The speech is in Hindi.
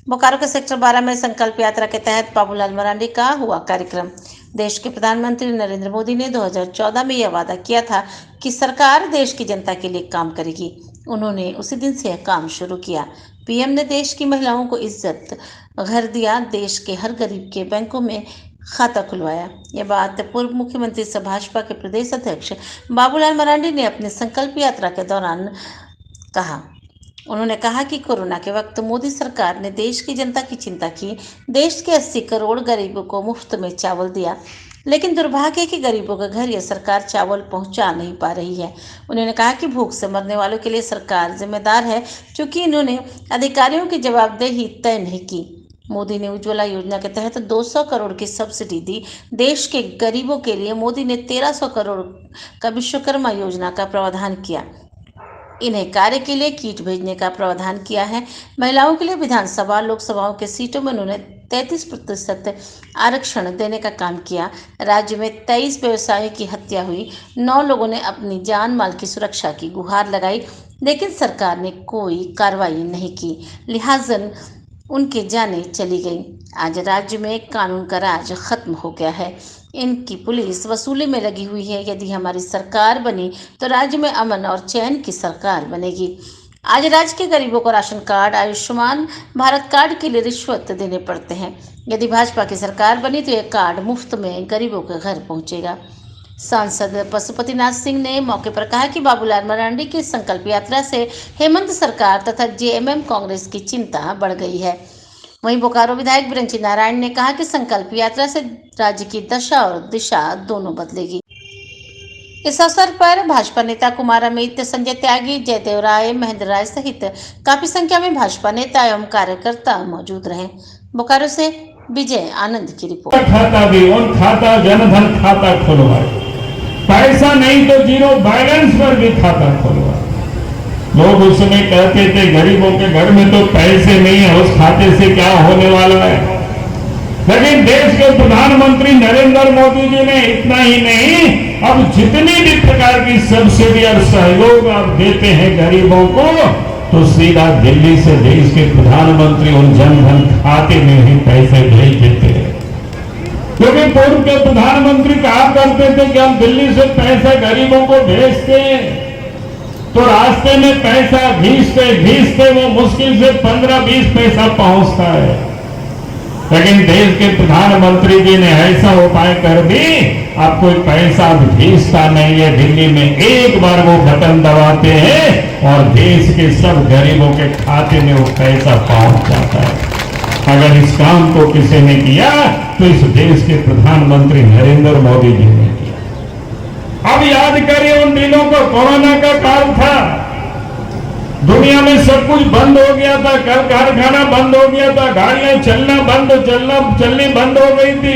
बोकारो के सेक्टर 12 में संकल्प यात्रा के तहत बाबूलाल मरांडी का हुआ कार्यक्रम। देश के प्रधानमंत्री नरेंद्र मोदी ने 2014 में यह वादा किया था कि सरकार देश की जनता के लिए काम करेगी। उन्होंने उसी दिन से यह काम शुरू किया। पीएम ने देश की महिलाओं को इज्जत घर दिया, देश के हर गरीब के बैंकों में खाता खुलवाया। यह बात पूर्व मुख्यमंत्री सह भाजपा के प्रदेश अध्यक्ष बाबूलाल मरांडी ने अपनी संकल्प यात्रा के दौरान कहा। उन्होंने कहा कि कोरोना के वक्त मोदी सरकार ने देश की जनता की चिंता की। देश के 80 करोड़ गरीबों को मुफ्त में चावल दिया, लेकिन दुर्भाग्य है कि गरीबों के घर यह सरकार चावल पहुंचा नहीं पा रही है। उन्होंने कहा कि भूख से मरने वालों के लिए सरकार जिम्मेदार है, क्योंकि इन्होंने अधिकारियों की जवाबदेही तय नहीं की। मोदी ने उज्ज्वला योजना के तहत 200 करोड़ की सब्सिडी दी। देश के गरीबों के लिए मोदी ने 1300 करोड़ का विश्वकर्मा योजना का प्रावधान किया। इन्हें कार्य के लिए किट भेजने का प्रावधान किया है। महिलाओं के लिए विधानसभा लोकसभाओं के सीटों में उन्होंने 33% आरक्षण देने का काम किया। राज्य में 23 व्यवसायियों की हत्या हुई। 9 लोगों ने अपनी जान माल की सुरक्षा की गुहार लगाई, लेकिन सरकार ने कोई कार्रवाई नहीं की, लिहाजन उनकी जानें चली गई। आज राज्य में कानून का राज खत्म हो गया है। इनकी पुलिस वसूली में लगी हुई है। यदि हमारी सरकार बनी तो राज्य में अमन और चैन की सरकार बनेगी। आज राज्य के गरीबों को ration card, Ayushman Bharat card के लिए रिश्वत देने पड़ते हैं। यदि भाजपा की सरकार बनी तो यह कार्ड मुफ्त में गरीबों के घर पहुंचेगा। सांसद पशुपतिनाथ सिंह ने मौके पर कहा कि बाबूलाल मरांडी की संकल्प यात्रा से हेमंत सरकार तथा जेएमएम कांग्रेस की चिंता बढ़ गई है। वहीं बोकारो विधायक बिरंची नारायण ने कहा कि संकल्प यात्रा से राज्य की दशा और दिशा दोनों बदलेगी। इस अवसर पर भाजपा नेता कुमार अमित, संजय त्यागी, जयदेव राय, महेंद्र राय सहित काफी संख्या में भाजपा नेता एवं कार्यकर्ता मौजूद रहे। बोकारो से विजय आनंद की रिपोर्ट। खाता भी उन खाता जनधन खाता खुलवाए, पैसा नहीं तो जीरो बैलेंस पर भी खाता खुलवाए। लोग उसमें कहते थे गरीबों के घर में तो पैसे नहीं है, उस खाते से क्या होने वाला है। लेकिन देश के प्रधानमंत्री नरेंद्र मोदी जी ने इतना ही नहीं, अब जितनी भी प्रकार की सब्सिडी और सहयोग आप देते हैं गरीबों को, तो सीधा दिल्ली से देश के प्रधानमंत्री उन जनधन खाते में ही पैसे भेज देते हैं। क्योंकि पूर्व के प्रधानमंत्री कहा करते थे कि हम दिल्ली से पैसा गरीबों को भेजते हैं, तो रास्ते में पैसा घीसते वो मुश्किल से 15-20 पैसा पहुंचता है। लेकिन देश के प्रधानमंत्री जी ने ऐसा उपाय कर दी, अब कोई पैसा घीसता नहीं है। दिल्ली में एक बार वो बटन दबाते हैं और देश के सब गरीबों के खाते में वो पैसा पहुंच जाता है। अगर इस काम को किसी ने किया तो इस देश के प्रधानमंत्री नरेंद्र मोदी जी ने किया। अब याद करिए उन दिनों को, कोरोना का काल था, दुनिया में सब कुछ बंद हो गया था, कल कारखाना बंद हो गया था, गाड़ियां चलनी बंद हो गई थी।